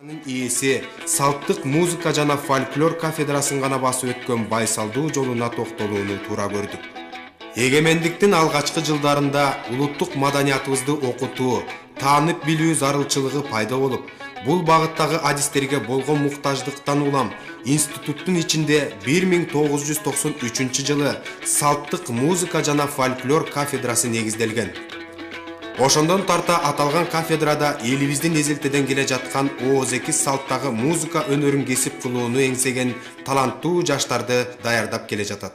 Ээси салттык музыка жана фольклор кафедрасын гана басып өткөн байсалдуу жолуна токтолууну туура көрдүк. Эгемендиктин алгачкы жылдарында улуттук маданиятыбызды окутуу, таанып билүү зарылчылыгы пайда болуп, бул багыттагы адистерге болгон муктаждыктан улам институттун ичинде 1993 жылы салттык музыка жана фольклор кафедрасы негизделген. Ошондон тарта аталган кафедрада элибиздин эзелтеден келе жаткан ооз-2 салттагы музыка өнөрүн кесип кылууну эңсеген таланттуу жаштарды даярдап келе жатат.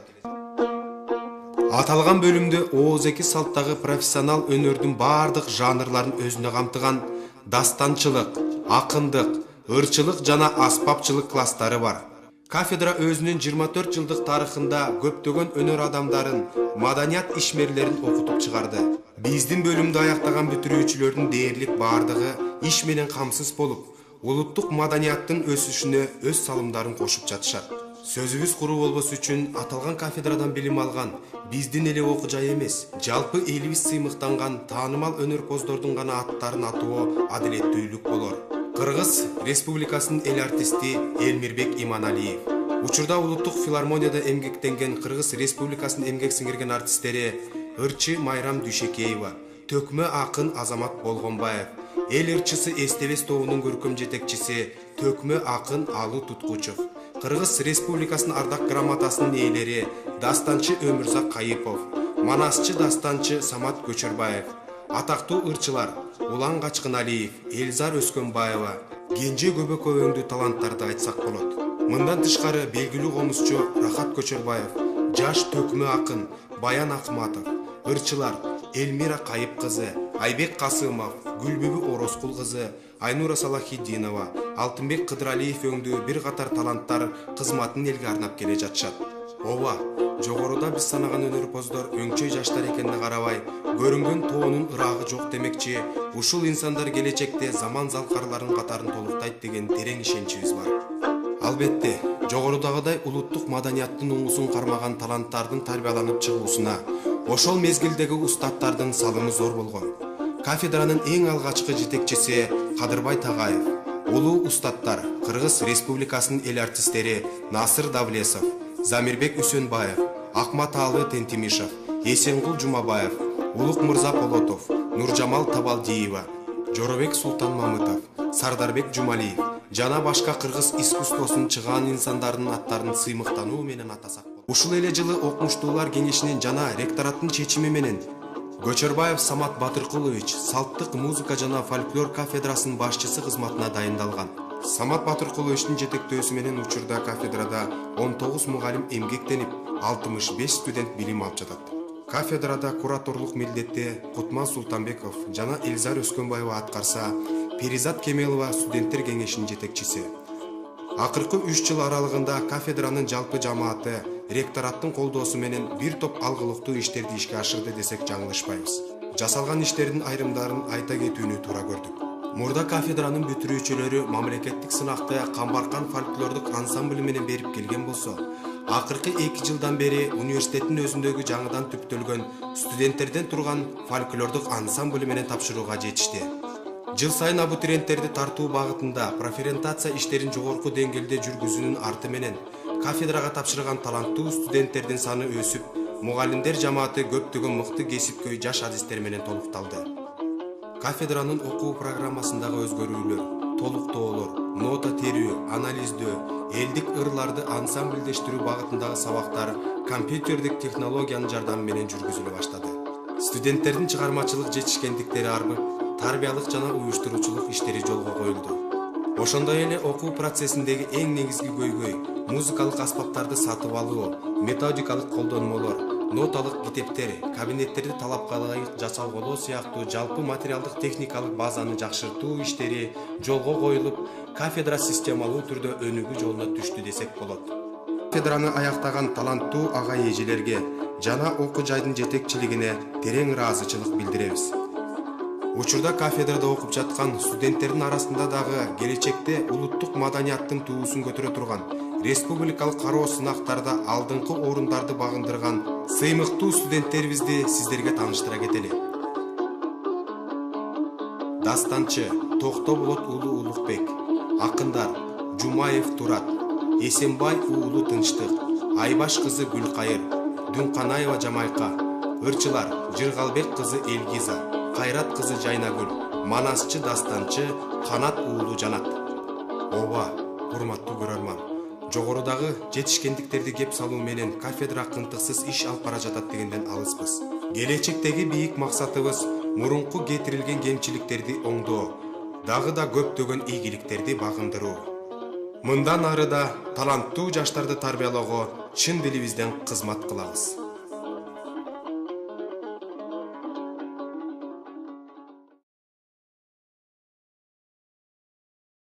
Аталган бөлүмдө ооз-2 салттагы профессионал өнөрдүн баардык жанрларын өзүнө камтыган дастанчылык, акындык, ырчылык жана аспапчылык класстары бар. Кафедра өзүнүн 24 жылдык тарыхында көптөгөн өнөр адамдарын, маданият ишмерлерин окутуп чыгарды. Биздин бөлүмдү аяктаган бүтүрүүчүлөрдүн дээрлик бардыгы иш менен камсыз болуп, улуттук маданияттын өсүшүнө өз салымдарын кошуп жатышат. Сөзүбүз куру болбос үчүн аталган кафедрадан билим алган биздин эле окуу жай эмес, жалпы элибиз сыймыктанган таанымал өнөрпоздордун гана аттарын атоо адилеттүүлүк болор. Кыргыз Республикасынын эл артисти Элмирбек Иманалиев, учурда улуттук филармонияда эмгектенген Кыргыз Республикасынын эмгек сиңирген артисттери ырчы Майрам Дүйшекеева, төкмө акын Азамат Болгонбаев, эл ырчысы Эстебес тобунун көркөм жетекчиси төкмө акын Алуу Туткучев, Кыргыз Республикасынын ардак грамотасынын ээлери дастанчы Өмүрзак Кайыпов, манасчы дастанчы Самат Көчөрбаев, атактуу ырчылар Улан Качкыналиев, Элзар Өскөнбаева, Кенже көбөкөбөңдүү таланттарды айтсак болот. Мындан тышкары белгилүү комузчу Рахат Көчөрбаев, жаш төкмө акын Баян Акматов, ырчылар Элмира Кайып кызы, Айбек Касымов, Гүлбүбү Орозкул кызы, Айнура Салахиддинова, Алтынбек Кыдыралиев өңдүү бир катар таланттар кызматын элге арнап келе жатышат. Ооба, жогоруда биз санаган өнөрпоздор өңчөй жаштар экенине карабай, көрүнгөн тоонун ырагы жок демекчи, ушул инсандар келечекте заман залкарларынын катарын толуктайт деген терең ишеничибиз бар. Албетте, жогорудагыдай улуттук маданияттын уңусун кармаган таланттардын тарбияланып чыгуусуна ошол мезгилдеги устаттардын салымы зор болгон. Кафедранын эң алгачкы жетекчиси Кадырбай Тагаев, улуу устаттар Кыргыз Республикасынын эл артисттери Насыр Давлесов, Замирбек Үсөнбаев, Акматалы Тентимишев, Эсенгул Жумабаев, Улук Мырза Полотов, Нуржамал Табалдиева, Жоробек Султан Мамытов, Сардарбек Жумалиев жана башка кыргыз искусствосунун чыгаан инсандардын аттарын сыймыктануу менен атасак болот. Ушул эле жылы окумуштуулар кеңешинин жана ректораттын чечими менен Көчөрбаев Самат Батыркулович салттык музыка жана фольклор кафедрасынын башчысы кызматына дайындалган. Самат Батыркуловичтин жетектөөсү менен учурда кафедрада 19 мугалим эмгектенип, 65 студент билим алып жатат. Кафедрада кураторлук милдетти Кутман Султанбеков жана Элзар Өскөнбаева аткарса, Перизат Кемелова студенттер кеңешинин жетекчиси. Акыркы 3 жыл аралыгында кафедранын жалпы жамааты ректораттын колдоосу менен бир топ алгылыктуу иштерди ишке ашырды десек жаңылышпайбыз. Жасалган иштердин айрымдарын айта кетүүнү туура көрдүк. Мурда кафедранын бүтүрүүчүлөрү мамлекеттик сынакты Камбаркан фольклордук ансамбль менен берип келген болсо, акыркы 2 жылдан бери университеттин өзүндөгү жаңыдан түптөлгөн студенттерден турган фольклордук ансамбль менен тапшырууга жетишти. Жыл сайын абитуриенттерди тартуу багытында профориентация иштерин жогорку деңгээлде жүргүзүүнүн арты менен кафедрага тапшырган таланттуу студенттердин саны өсүп, мугалимдер жамааты көптөгөн мыкты кесипкөй жаш адистер менен толукталды. Кафедранын окуу программасындагы өзгөрүүлөр, толуктоолор, нота терүү, анализдөө, элдик ырларды ансамбльдештирүү багытындагы сабактар компьютердик технологиянын жардамы менен жүргүзүлө баштады. Студенттердин чыгармачылык жетишкендиктери арбып, тарбиялык жана уюштуруучулук иштери жолго коюлду. Ошондой эле окуу процессиндеги эң негизги көйгөй музыкалык аспаптарды сатып алуу, методикалык колдонмолор, ноталык китептер, кабинеттерди талапка ылайык жасалголоо сыяктуу жалпы материалдык техникалык базаны жакшыртуу иштери жолго коюлуп, кафедра системалуу түрдө өнүгүү жолуна түштү десек болот. Кафедраны аяктаган таланттуу ага-эжелерге жана окуу жайдын жетекчилигине терең ыраазычылык билдиребиз. Учурда кафедрада окуп жаткан студенттердин арасында дагы келечекте улуттук маданияттын туусун көтөрө турган, республикалык кароо сынактарда алдыңкы орундарды багындырган сыймыктуу студенттерибизди сиздерге тааныштыра кетели. Дастанчы Токтоболот уулу Улукбек, Акындар: Жумаев Турат, Эсенбай уулу Тынчтык, Айбаш кызы Гүлкайыр, Дүнканаева Жамайка. Ырчылар: Жыргалбек кызы Элгиза, Кайрат кызы Жайнагүл, Манасчы Дастанчы Канат уулу Жанат. Ооба, урматтуу көрөрман, жогорудагы жетишкендиктерди кеп салуу менен кафедра кынтыксыз иш алып бара жатат дегенден алыспыз. Келечектеги бийик максатыбыз мурунку кетирилген кемчиликтерди оңдоо, дагы да көптөгөн ийгиликтерди багындыруу. Мындан ары да таланттуу жаштарды тарбиялоого чын дилибизден кызмат кылабыз.